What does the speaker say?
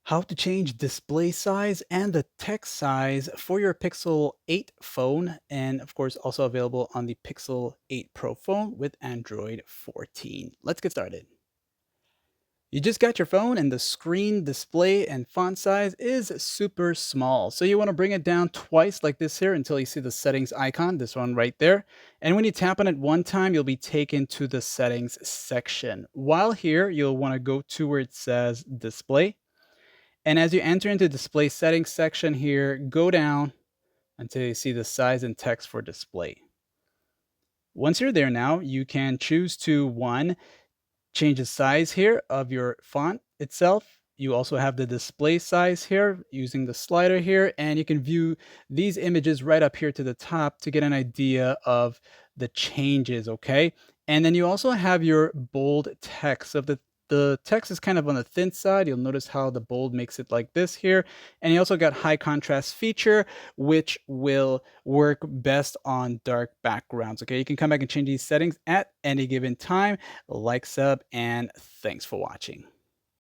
How to change display size and the text size for your Pixel 8 phone, and of course, also available on the Pixel 8 Pro phone with Android 14. Let's get started. You just got your phone, and the screen display and font size is super small. So you want to bring it down twice like this here until you see the settings icon, this one right there. And when you tap on it one time, you'll be taken to the settings section. While here, you'll want to go to where it says display. And as you enter into display settings section here, go down until you see the size and text for display. Once you're there now, you can choose to one, change the size here of your font itself. You also have the display size here using the slider here, and you can view these images right up here to the top to get an idea of the changes, okay? And then you also have your bold text. So if the text is kind of on the thin side, you'll notice how the bold makes it like this here. And you also got high contrast feature, which will work best on dark backgrounds, okay? You can come back and change these settings at any given time. Like, sub, and thanks for watching.